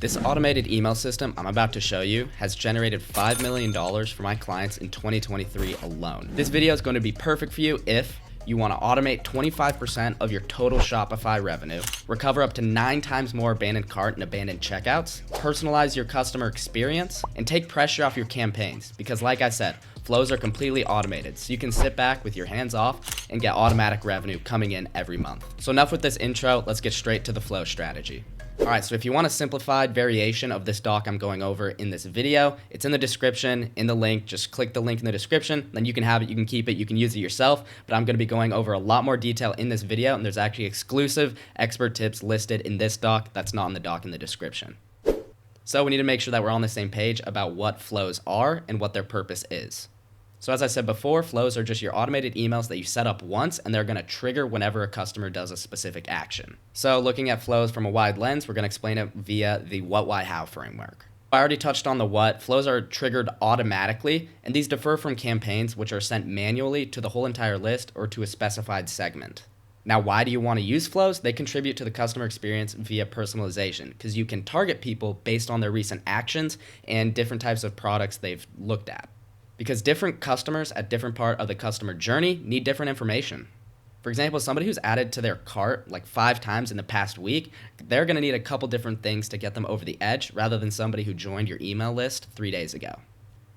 This automated email system I'm about to show you has generated $5 million for my clients in 2023 alone. This video is going to be perfect for you if you want to automate 25% of your total Shopify revenue, recover up to 9 times more abandoned cart and abandoned checkouts, personalize your customer experience, and take pressure off your campaigns. Because like I said, flows are completely automated, so you can sit back with your hands off and get automatic revenue coming in every month. So enough with this intro, let's get straight to the flow strategy. Alright, so if you want a simplified variation of this doc I'm going over in this video, it's in the description, in the link. Just click the link in the description, then you can have it, you can keep it, you can use it yourself, but I'm going to be going over a lot more detail in this video, and there's actually exclusive expert tips listed in this doc that's not in the doc in the description. So we need to make sure that we're on the same page about what flows are and what their purpose is. So as I said before, flows are just your automated emails that you set up once, and they're going to trigger whenever a customer does a specific action. So looking at flows from a wide lens, we're going to explain it via the what, why, how framework. I already touched on the what. Flows are triggered automatically, and these differ from campaigns, which are sent manually to the whole entire list or to a specified segment. Now, why do you want to use flows? They contribute to the customer experience via personalization, because you can target people based on their recent actions and different types of products they've looked at. Because different customers at different part of the customer journey need different information. For example, somebody who's added to their cart like 5 times in the past week, they're going to need a couple different things to get them over the edge rather than somebody who joined your email list 3 days ago.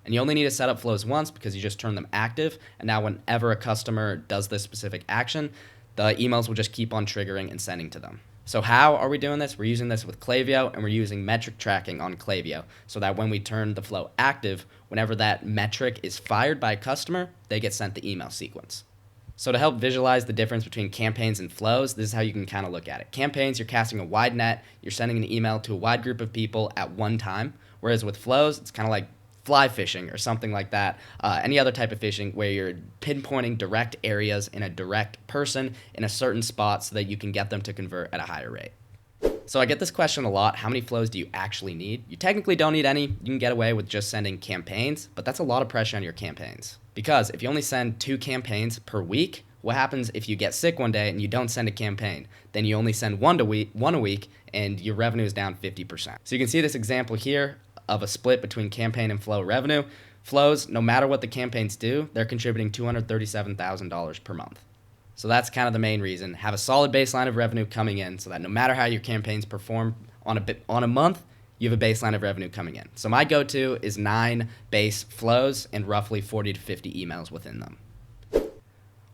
And you only need to set up flows once because you just turn them active, and now whenever a customer does this specific action, the emails will just keep on triggering and sending to them. So how are we doing this? We're using this with Klaviyo, and we're using metric tracking on Klaviyo so that when we turn the flow active, whenever that metric is fired by a customer, they get sent the email sequence. So to help visualize the difference between campaigns and flows, this is how you can kind of look at it. Campaigns, you're casting a wide net, you're sending an email to a wide group of people at one time, whereas with flows, it's kind of like fly fishing or something like that, any other type of fishing where you're pinpointing direct areas in a direct person in a certain spot so that you can get them to convert at a higher rate. So I get this question a lot, how many flows do you actually need? You technically don't need any, you can get away with just sending campaigns, but that's a lot of pressure on your campaigns. Because if you only send 2 campaigns per week, what happens if you get sick one day and you don't send a campaign? Then you only send one a week and your revenue is down 50%. So you can see this example here of a split between campaign and flow revenue. Flows, no matter what the campaigns do, they're contributing $237,000 per month. So that's kind of the main reason. Have a solid baseline of revenue coming in so that no matter how your campaigns perform on a month, you have a baseline of revenue coming in. So my go-to is 9 base flows and roughly 40 to 50 emails within them.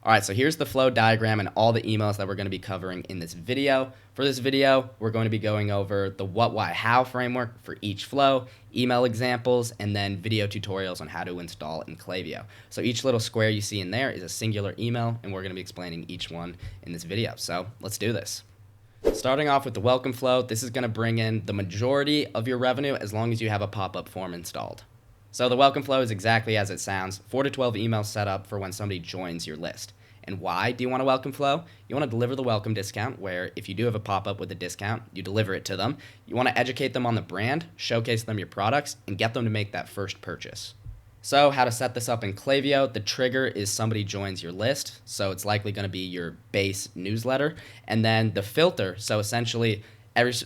All right, so here's the flow diagram and all the emails that we're going to be covering in this video. For this video, we're going to be going over the what, why, how framework for each flow, email examples, and then video tutorials on how to install in Klaviyo. So each little square you see in there is a singular email, and we're going to be explaining each one in this video. So let's do this. Starting off with the welcome flow, this is going to bring in the majority of your revenue as long as you have a pop-up form installed. So the welcome flow is exactly as it sounds, 4 to 12 emails set up for when somebody joins your list. And why do you want a welcome flow? You want to deliver the welcome discount, where if you do have a pop-up with a discount, you deliver it to them. You want to educate them on the brand, showcase them your products, and get them to make that first purchase. So how to set this up in Klaviyo, the trigger is somebody joins your list, so it's likely going to be your base newsletter. And then the filter, so essentially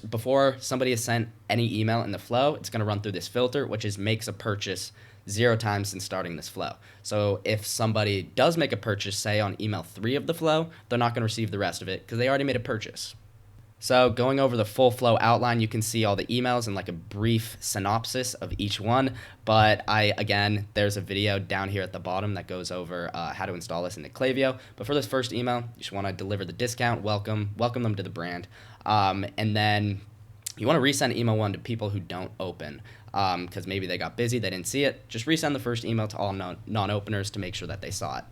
before somebody has sent any email in the flow, it's going to run through this filter, which is makes a purchase 0 times since starting this flow. So if somebody does make a purchase, say on email 3 of the flow, they're not going to receive the rest of it because they already made a purchase. So going over the full flow outline, you can see all the emails and like a brief synopsis of each one. But again, there's a video down here at the bottom that goes over how to install this into Klaviyo. But for this first email, you just want to deliver the discount, welcome them to the brand. And then you want to resend email 1 to people who don't open. Because maybe they got busy, they didn't see it. Just resend the first email to all non-openers to make sure that they saw it.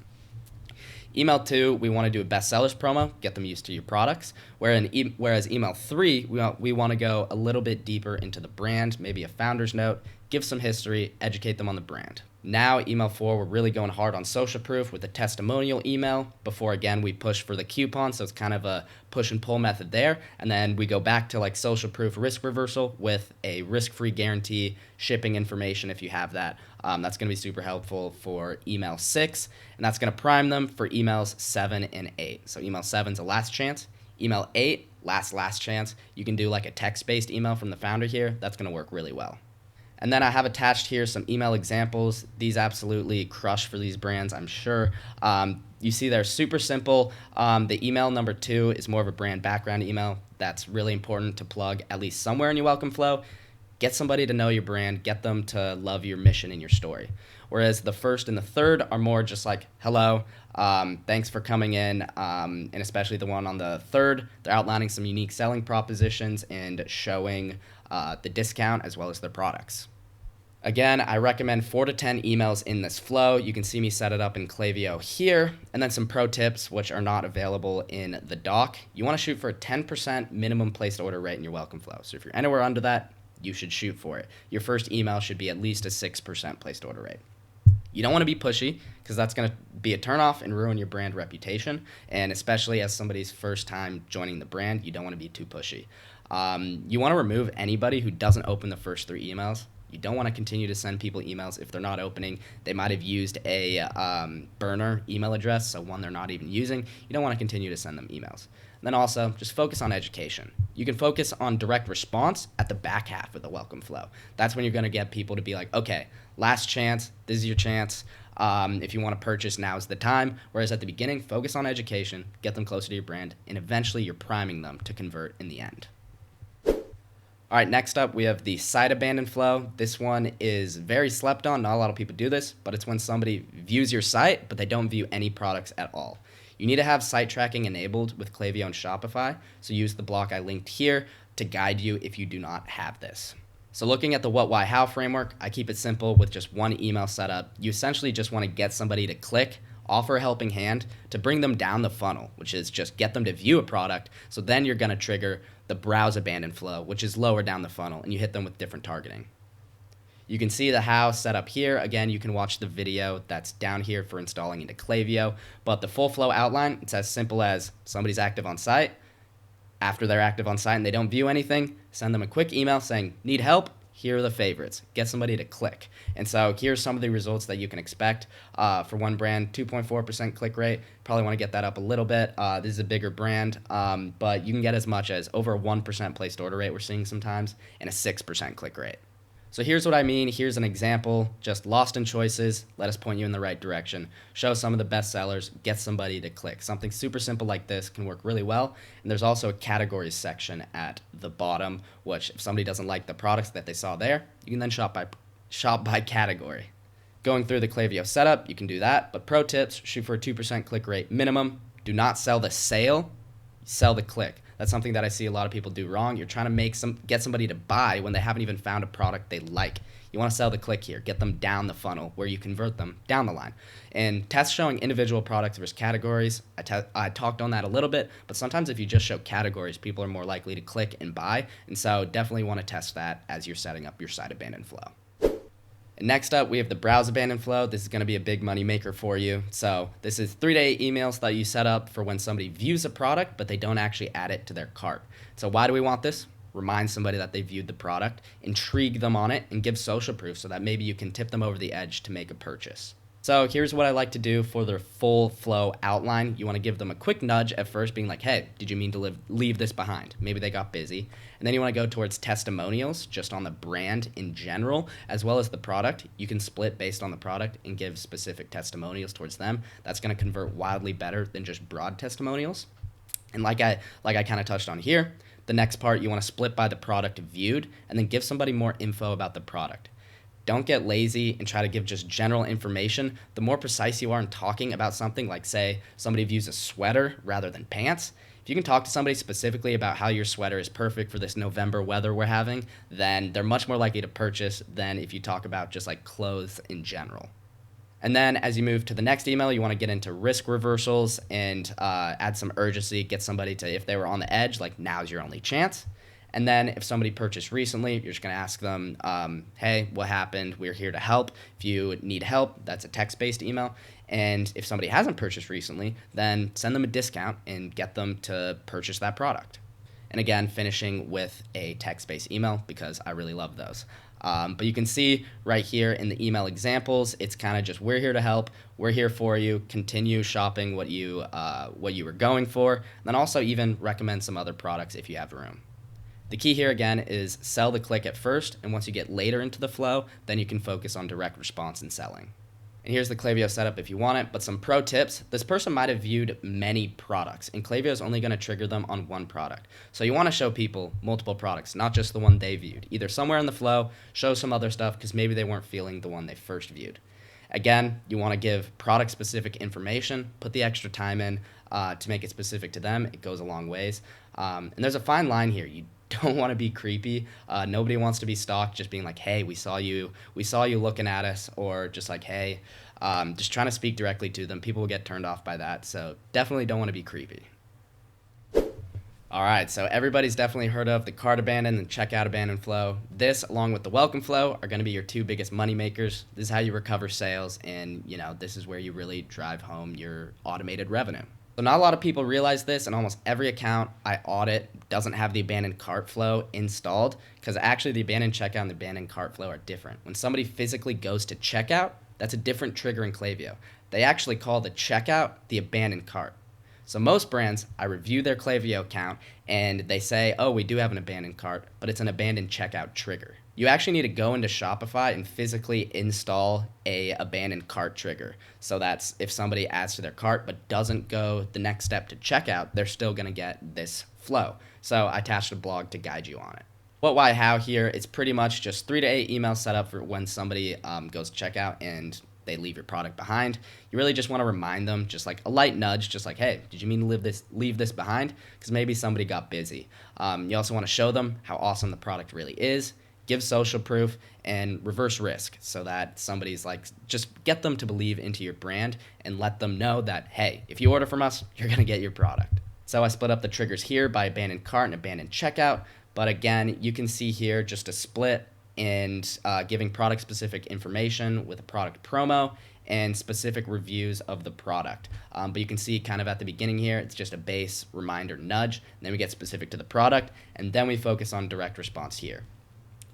Email 2, we want to do a bestsellers promo, get them used to your products. Whereas email 3, we want to go a little bit deeper into the brand, maybe a founder's note, give some history, educate them on the brand. Now, email 4, we're really going hard on social proof with a testimonial email before, again, we push for the coupon. So it's kind of a push and pull method there. And then we go back to like social proof risk reversal with a risk-free guarantee, shipping information if you have that. That's going to be super helpful for email 6. And that's going to prime them for emails 7 and 8. So email 7 is the last chance. Email 8, last chance, you can do like a text-based email from the founder here. That's going to work really well. And then I have attached here some email examples. These absolutely crush for these brands, I'm sure. You see they're super simple. The email number 2 is more of a brand background email. That's really important to plug at least somewhere in your welcome flow. Get somebody to know your brand, get them to love your mission and your story. Whereas the first and the third are more just like, hello, thanks for coming in, and especially the one on the third, they're outlining some unique selling propositions and showing the discount as well as their products. Again, I recommend 4 to 10 emails in this flow. You can see me set it up in Klaviyo here, and then some pro tips which are not available in the doc. You want to shoot for a 10% minimum placed order rate in your welcome flow. So if you're anywhere under that, you should shoot for it. Your first email should be at least a 6% placed order rate. You don't want to be pushy because that's going to be a turnoff and ruin your brand reputation. And especially as somebody's first time joining the brand, you don't want to be too pushy. You want to remove anybody who doesn't open the first 3 emails. You don't want to continue to send people emails if they're not opening. They might have used a burner email address, so one they're not even using. You don't want to continue to send them emails. And then also, just focus on education. You can focus on direct response at the back half of the welcome flow. That's when you're going to get people to be like, okay, last chance, this is your chance. If you want to purchase, now is the time. Whereas at the beginning, focus on education, get them closer to your brand, and eventually you're priming them to convert in the end. All right, next up, we have the site abandon flow. This one is very slept on. Not a lot of people do this, but it's when somebody views your site, but they don't view any products at all. You need to have site tracking enabled with Klaviyo and Shopify, so use the block I linked here to guide you if you do not have this. So looking at the what, why, how framework, I keep it simple with just one email setup. You essentially just want to get somebody to click, offer a helping hand to bring them down the funnel, which is just get them to view a product. So then you're going to trigger the browse abandon flow, which is lower down the funnel, and you hit them with different targeting. You can see the how set up here. Again, you can watch the video that's down here for installing into Klaviyo, but the full flow outline, it's as simple as somebody's active on site. After they're active on site and they don't view anything, send them a quick email saying, need help? Here are the favorites. Get somebody to click. And so here's some of the results that you can expect. For one brand, 2.4% click rate. Probably want to get that up a little bit. This is a bigger brand, but you can get as much as over a 1% placed order rate we're seeing sometimes and a 6% click rate. So here's what I mean. Here's an example. Just lost in choices. Let us point you in the right direction. Show some of the best sellers. Get somebody to click. Something super simple like this can work really well. And there's also a categories section at the bottom, which if somebody doesn't like the products that they saw there, you can then shop by category. Going through the Klaviyo setup, you can do that. But pro tips, shoot for a 2% click rate minimum. Do not sell the sale. Sell the click. That's something that I see a lot of people do wrong. You're trying to get somebody to buy when they haven't even found a product they like. You want to sell the click here. Get them down the funnel where you convert them down the line. And test showing individual products versus categories. I talked on that a little bit, but sometimes if you just show categories, people are more likely to click and buy. And so definitely want to test that as you're setting up your site abandon flow. And next up, we have the browse abandon flow. This is going to be a big money maker for you. So this is 3 to 8 emails that you set up for when somebody views a product, but they don't actually add it to their cart. So why do we want this? Remind somebody that they viewed the product, intrigue them on it, and give social proof so that maybe you can tip them over the edge to make a purchase. So here's what I like to do for their full flow outline. You want to give them a quick nudge at first, being like, hey, did you mean to leave this behind? Maybe they got busy. And then you want to go towards testimonials, just on the brand in general, as well as the product. You can split based on the product and give specific testimonials towards them. That's going to convert wildly better than just broad testimonials. And like I kind of touched on here, the next part, you want to split by the product viewed and then give somebody more info about the product. Don't get lazy and try to give just general information. The more precise you are in talking about something, like say somebody views a sweater rather than pants, if you can talk to somebody specifically about how your sweater is perfect for this November weather we're having, then they're much more likely to purchase than if you talk about just like clothes in general. And then as you move to the next email, you want to get into risk reversals and add some urgency, get somebody to, if they were on the edge, like now's your only chance. And then if somebody purchased recently, you're just going to ask them, hey, what happened? We're here to help. If you need help, that's a text-based email. And if somebody hasn't purchased recently, then send them a discount and get them to purchase that product. And again, finishing with a text-based email because I really love those. But you can see right here in the email examples, it's kind of just, we're here to help, we're here for you, continue shopping what you were going for, and then also even recommend some other products if you have room. The key here again is sell the click at first, and once you get later into the flow, then you can focus on direct response and selling. And here's the Klaviyo setup if you want it, but some pro tips. This person might have viewed many products, and Klaviyo is only going to trigger them on one product. So you want to show people multiple products, not just the one they viewed. Either somewhere in the flow, show some other stuff because maybe they weren't feeling the one they first viewed. Again, you want to give product-specific information, put the extra time in to make it specific to them. It goes a long ways. And there's a fine line here. You don't want to be creepy. Nobody wants to be stalked just being like, hey, we saw you looking at us, or just like, hey, just trying to speak directly to them. People will get turned off by that, so definitely don't want to be creepy. All right, so everybody's definitely heard of the cart abandon and checkout abandon flow. This, along with the welcome flow, are going to be your two biggest money makers. This is how you recover sales, and this is where you really drive home your automated revenue. So not a lot of people realize this, and almost every account I audit doesn't have the abandoned cart flow installed, because actually the abandoned checkout and the abandoned cart flow are different. When somebody physically goes to checkout, that's a different trigger in Klaviyo. They actually call the checkout the abandoned cart. So most brands, I review their Klaviyo account and they say, oh, we do have an abandoned cart, but it's an abandoned checkout trigger. You actually need to go into Shopify and physically install a abandoned cart trigger. So that's if somebody adds to their cart but doesn't go the next step to checkout, they're still gonna get this flow. So I attached a blog to guide you on it. What, why, how here, it's pretty much just 3 to 8 emails set up for when somebody goes to checkout and they leave your product behind. You really just want to remind them, just like a light nudge, just like, hey, did you mean to leave this behind? Because maybe somebody got busy. You also want to show them how awesome the product really is, give social proof, and reverse risk so that somebody's like, just get them to believe into your brand and let them know that, hey, if you order from us, you're going to get your product. So I split up the triggers here by abandoned cart and abandoned checkout. But again, you can see here just a split and giving product-specific information with a product promo and specific reviews of the product. But you can see kind of at the beginning here, it's just a base reminder nudge, and then we get specific to the product, and then we focus on direct response here.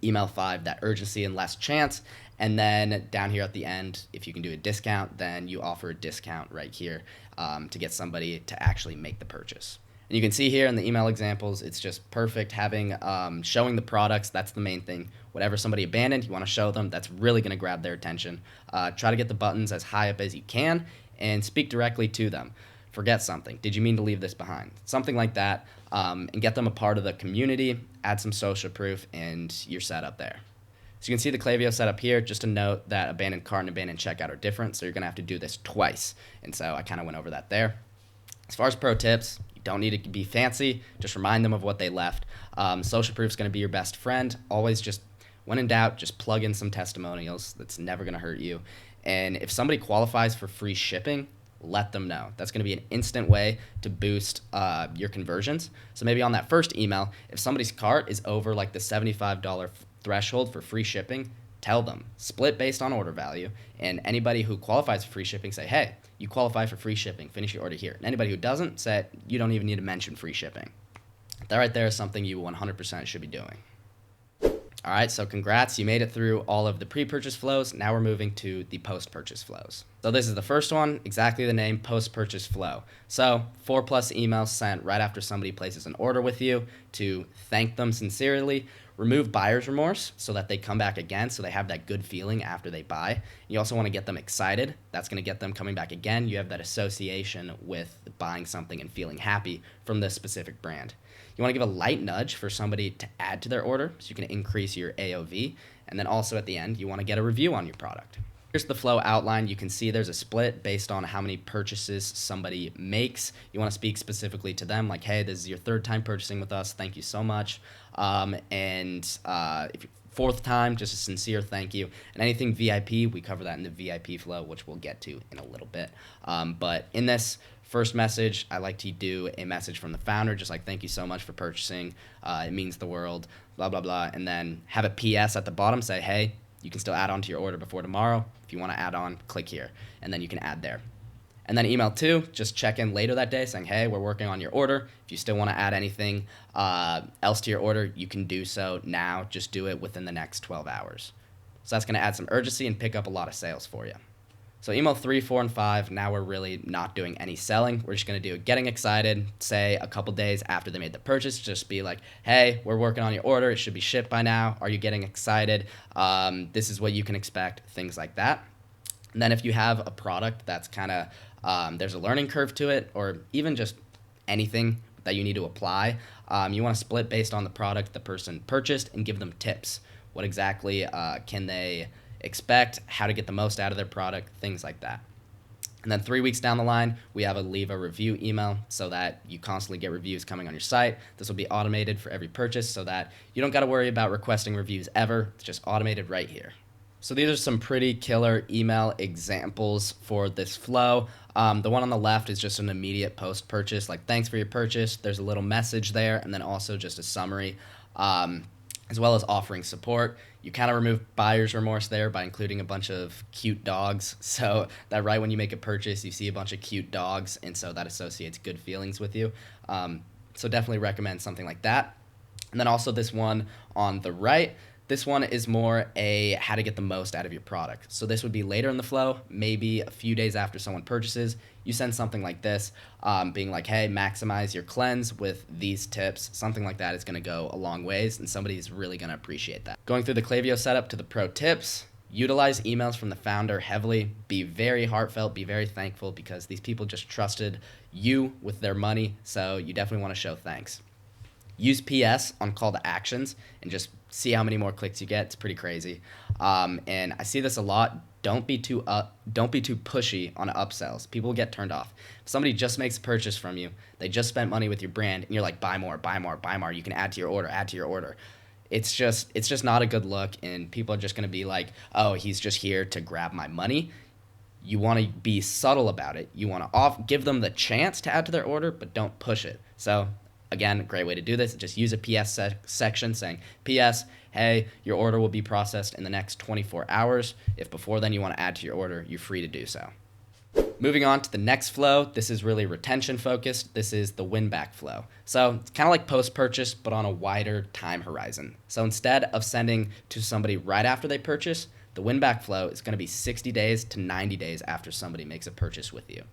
Email 5, that urgency and less chance, and then down here at the end, if you can do a discount, then you offer a discount right here to get somebody to actually make the purchase. And you can see here in the email examples, it's just perfect having showing the products. That's the main thing. Whatever somebody abandoned, you want to show them. That's really going to grab their attention. Try to get the buttons as high up as you can and speak directly to them. Forget something. Did you mean to leave this behind? Something like that, and get them a part of the community, add some social proof, and you're set up there. So you can see the Klaviyo setup here. Just a note that abandoned cart and abandoned checkout are different, so you're going to have to do this twice. And so I kind of went over that there. As far as pro tips, don't need to be fancy. Just remind them of what they left. Social proof is going to be your best friend. Always just, when in doubt, just plug in some testimonials. That's never going to hurt you. And if somebody qualifies for free shipping, let them know. That's going to be an instant way to boost your conversions. So maybe on that first email, if somebody's cart is over like the $75 threshold for free shipping, tell them. Split based on order value. And anybody who qualifies for free shipping, say, hey, you qualify for free shipping. Finish your order here. And anybody who doesn't, say you don't even need to mention free shipping. That right there is something you 100% should be doing. All right, so congrats. You made it through all of the pre-purchase flows. Now we're moving to the post-purchase flows. So this is the first one, exactly the name, post-purchase flow. So 4+ emails sent right after somebody places an order with you to thank them sincerely. Remove buyer's remorse so that they come back again, so they have that good feeling after they buy. You also want to get them excited. That's going to get them coming back again. You have that association with buying something and feeling happy from this specific brand. You want to give a light nudge for somebody to add to their order so you can increase your AOV. And then also at the end, you want to get a review on your product. Here's the flow outline. You can see there's a split based on how many purchases somebody makes. You want to speak specifically to them like, hey, this is your 3rd time purchasing with us. Thank you so much. If you 4th time, just a sincere thank you. And anything VIP, we cover that in the VIP flow, which we'll get to in a little bit. But in this first message, I like to do a message from the founder, just like, thank you so much for purchasing. It means the world, blah, blah, blah. And then have a PS at the bottom, say, hey, you can still add on to your order before tomorrow. If you want to add on, click here, and then you can add there. And then email 2, just check in later that day saying, hey, we're working on your order. If you still want to add anything else to your order, you can do so now. Just do it within the next 12 hours. So that's going to add some urgency and pick up a lot of sales for you. So email 3, 4, and 5, now we're really not doing any selling. We're just going to do getting excited, say a couple days after they made the purchase. Just be like, hey, we're working on your order. It should be shipped by now. Are you getting excited? This is what you can expect, things like that. And then if you have a product that's kind of, there's a learning curve to it, or even just anything that you need to apply, you want to split based on the product the person purchased and give them tips. What exactly can they expect, how to get the most out of their product, things like that. And then 3 weeks down the line, we have a leave a review email so that you constantly get reviews coming on your site. This will be automated for every purchase so that you don't got to worry about requesting reviews ever. It's just automated right here. So these are some pretty killer email examples for this flow. The one on the left is just an immediate post purchase, like thanks for your purchase. There's a little message there, and then also just a summary, as well as offering support. You kind of remove buyer's remorse there by including a bunch of cute dogs. So that right when you make a purchase, you see a bunch of cute dogs, and so that associates good feelings with you. So definitely recommend something like that. And then also this one on the right, this one is more a how to get the most out of your product. So this would be later in the flow, maybe a few days after someone purchases. You send something like this, being like, hey, maximize your cleanse with these tips. Something like that is going to go a long ways, and somebody's really going to appreciate that. Going through the Klaviyo setup to the pro tips, utilize emails from the founder heavily. Be very heartfelt, be very thankful, because these people just trusted you with their money, so you definitely want to show thanks. Use PS on call to actions and just see how many more clicks you get. It's pretty crazy. And I see this a lot. Don't be too pushy on upsells. People get turned off. If somebody just makes a purchase from you, they just spent money with your brand, and you're like, buy more, buy more, buy more. You can add to your order. It's just not a good look, and people are just going to be like, oh, he's just here to grab my money. You want to be subtle about it. You want to give them the chance to add to their order, but don't push it. So again, a great way to do this, just use a PS section saying, PS, hey, your order will be processed in the next 24 hours. If before then you want to add to your order, you're free to do so. Moving on to the next flow, this is really retention focused. This is the win back flow. So it's kind of like post-purchase, but on a wider time horizon. So instead of sending to somebody right after they purchase, the win back flow is going to be 60 days to 90 days after somebody makes a purchase with you.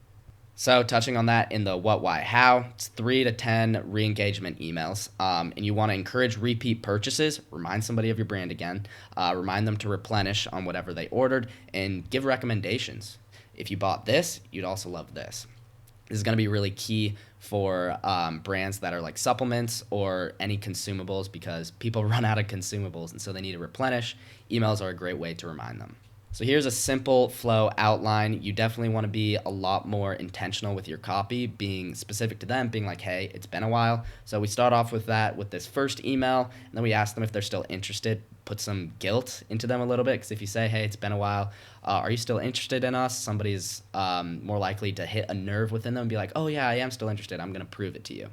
So touching on that in the what, why, how, it's 3 to 10 re-engagement emails. And you want to encourage repeat purchases, remind somebody of your brand again, remind them to replenish on whatever they ordered, and give recommendations. If you bought this, you'd also love this. This is going to be really key for brands that are like supplements or any consumables, because people run out of consumables and so they need to replenish. Emails are a great way to remind them. So here's a simple flow outline. You definitely want to be a lot more intentional with your copy, being specific to them, being like, hey, it's been a while. So we start off with that with this first email, and then we ask them if they're still interested. Put some guilt into them a little bit, because if you say, hey, it's been a while, are you still interested in us? Somebody's more likely to hit a nerve within them and be like, oh yeah, I am still interested. I'm going to prove it to you.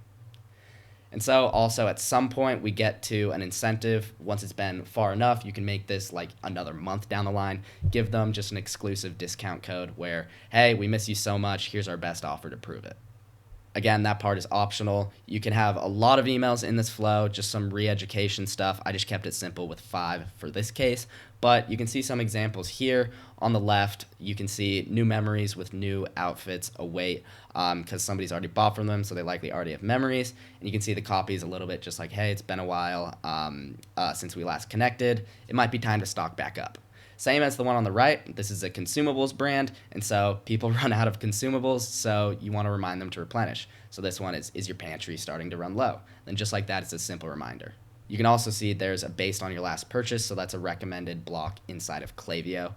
And so also at some point we get to an incentive. Once it's been far enough, you can make this like another month down the line. Give them just an exclusive discount code where, hey, we miss you so much. Here's our best offer to prove it. Again, that part is optional. You can have a lot of emails in this flow, just some re-education stuff. I just kept it simple with 5 for this case, but you can see some examples here. On the left, you can see new memories with new outfits await, because somebody's already bought from them, so they likely already have memories. And you can see the copies a little bit just like, hey, it's been a while since we last connected. It might be time to stock back up. Same as the one on the right, this is a consumables brand, and so people run out of consumables, so you want to remind them to replenish. So this one is your pantry starting to run low? Then just like that, it's a simple reminder. You can also see there's a based on your last purchase, so that's a recommended block inside of Klaviyo.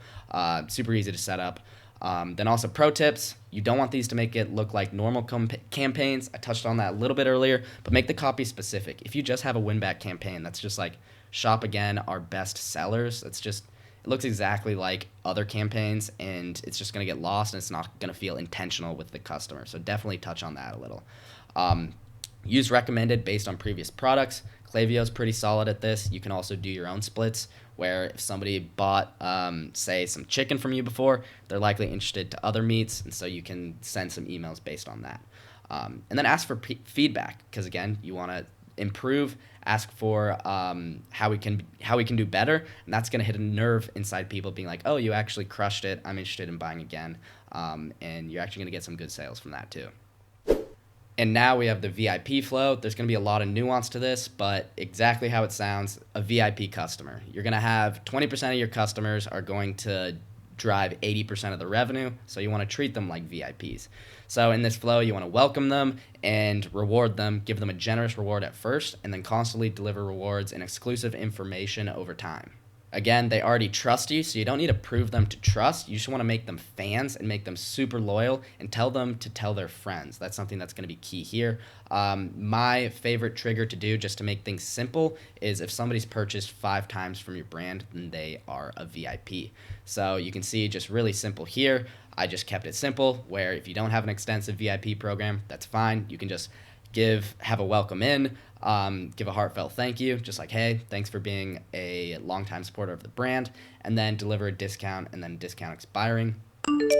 Super easy to set up. Then also pro tips, you don't want these to make it look like normal campaigns. I touched on that a little bit earlier, but make the copy specific. If you just have a win-back campaign that's just like, shop again, our best sellers, it looks exactly like other campaigns, and it's just going to get lost, and it's not going to feel intentional with the customer. So definitely touch on that a little. Use recommended based on previous products. Klaviyo is pretty solid at this. You can also do your own splits where if somebody bought, say, some chicken from you before, they're likely interested to other meats, and so you can send some emails based on that. And then ask for feedback because, again, you want to improve. Ask for how we can do better, and that's going to hit a nerve inside people being like, oh, you actually crushed it. I'm interested in buying again, and you're actually going to get some good sales from that too. And now we have the VIP flow. There's going to be a lot of nuance to this, but exactly how it sounds, a VIP customer. You're going to have 20% of your customers are going to drive 80% of the revenue, so you want to treat them like VIPs. So in this flow, you want to welcome them and reward them, give them a generous reward at first, and then constantly deliver rewards and exclusive information over time. Again, they already trust you, so you don't need to prove them to trust. You just want to make them fans and make them super loyal and tell them to tell their friends. That's something that's going to be key here. My favorite trigger to do just to make things simple is if somebody's purchased 5 times from your brand, then they are a VIP. So you can see just really simple here. I just kept it simple where if you don't have an extensive VIP program, that's fine. You can just have a welcome in, give a heartfelt thank you, just like, hey, thanks for being a longtime supporter of the brand, and then deliver a discount and then discount expiring.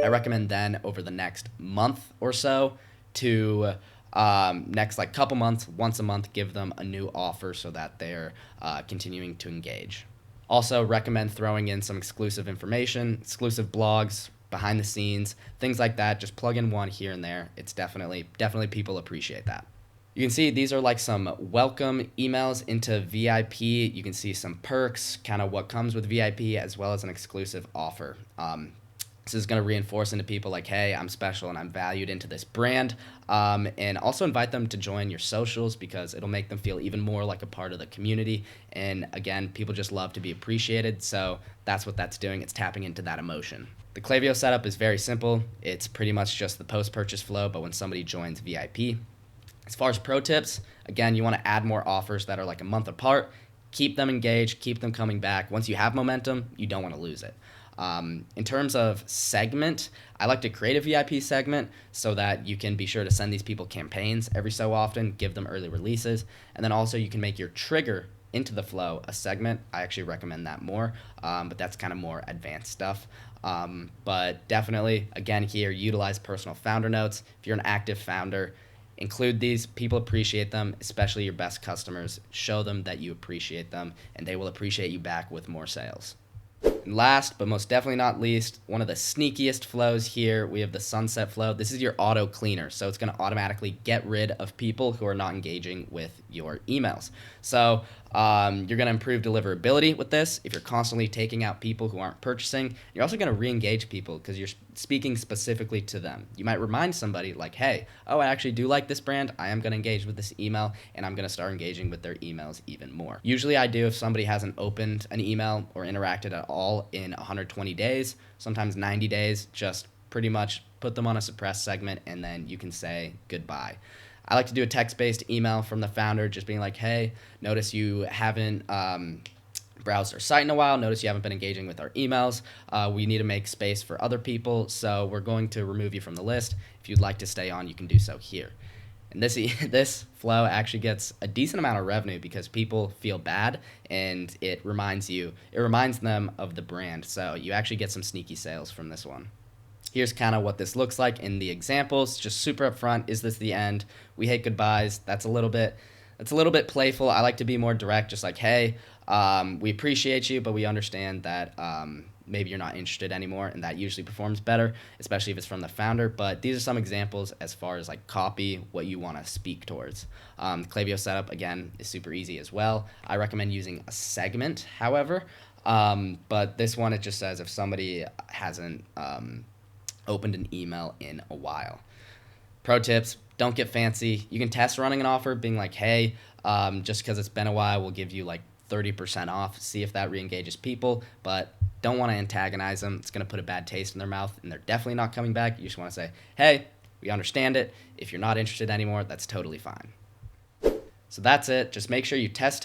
I recommend then over the next month or so to next like couple months, once a month, give them a new offer so that they're continuing to engage. Also recommend throwing in some exclusive information, exclusive blogs, behind the scenes, things like that. Just plug in one here and there. It's definitely people appreciate that. You can see these are like some welcome emails into VIP. You can see some perks, kind of what comes with VIP, as well as an exclusive offer. This is going to reinforce into people like, hey, I'm special and I'm valued into this brand. And also invite them to join your socials because it'll make them feel even more like a part of the community. And again, people just love to be appreciated. So that's what that's doing. It's tapping into that emotion. The Klaviyo setup is very simple. It's pretty much just the post-purchase flow, but when somebody joins VIP. As far as pro tips, again, you want to add more offers that are like a month apart. Keep them engaged, keep them coming back. Once you have momentum, you don't want to lose it. In terms of segment, I like to create a VIP segment so that you can be sure to send these people campaigns every so often, give them early releases, and then also you can make your trigger into the flow a segment. I actually recommend that more, but that's kind of more advanced stuff. But definitely, again, here, utilize personal founder notes. If you're an active founder, include these. People appreciate them, especially your best customers. Show them that you appreciate them, and they will appreciate you back with more sales. And last, but most definitely not least, one of the sneakiest flows here, we have the sunset flow. This is your auto cleaner, so it's going to automatically get rid of people who are not engaging with your emails. So you're going to improve deliverability with this. If you're constantly taking out people who aren't purchasing, you're also going to re-engage people because you're speaking specifically to them. You might remind somebody like, hey, oh, I actually do like this brand. I am going to engage with this email, and I'm going to start engaging with their emails even more. Usually I do if somebody hasn't opened an email or interacted at all in 120 days, sometimes 90 days, just pretty much put them on a suppressed segment, and then you can say goodbye. I like to do a text-based email from the founder just being like, hey, notice you haven't browsed our site in a while. Notice you haven't been engaging with our emails. We need to make space for other people, so we're going to remove you from the list. If you'd like to stay on, you can do so here. And this flow actually gets a decent amount of revenue because people feel bad, and it reminds them of the brand. So you actually get some sneaky sales from this one. Here's kind of what this looks like in the examples. Just super upfront. Is this the end? We hate goodbyes. That's a little bit playful. I like to be more direct, just like, hey, we appreciate you, but we understand that maybe you're not interested anymore, and that usually performs better, especially if it's from the founder. But these are some examples as far as like copy, what you want to speak towards. The Klaviyo setup, again, is super easy as well. I recommend using a segment, however, but this one, it just says if somebody hasn't opened an email in a while. Pro tips, don't get fancy. You can test running an offer, being like, hey, just because it's been a while, we'll give you like 30% off, see if that re-engages people, but don't want to antagonize them. It's going to put a bad taste in their mouth, and they're definitely not coming back. You just want to say, hey, we understand it. If you're not interested anymore, that's totally fine. So that's it. Just make sure you test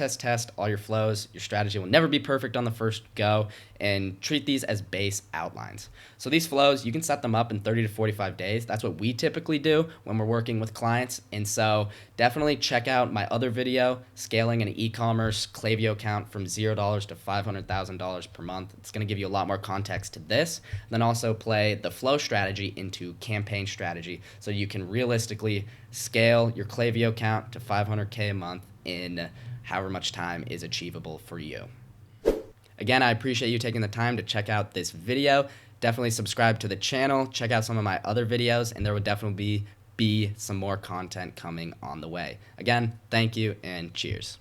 all your flows. Your strategy will never be perfect on the first go, and treat these as base outlines. So these flows, you can set them up in 30 to 45 days. That's what we typically do when we're working with clients. And so definitely check out my other video, scaling an e-commerce Klaviyo account from $0 to $500,000 per month. It's going to give you a lot more context to this. Then also play the flow strategy into campaign strategy, so you can realistically scale your Klaviyo account to 500K a month in however much time is achievable for you. Again, I appreciate you taking the time to check out this video. Definitely subscribe to the channel, check out some of my other videos, and there will definitely be some more content coming on the way. Again, thank you and cheers.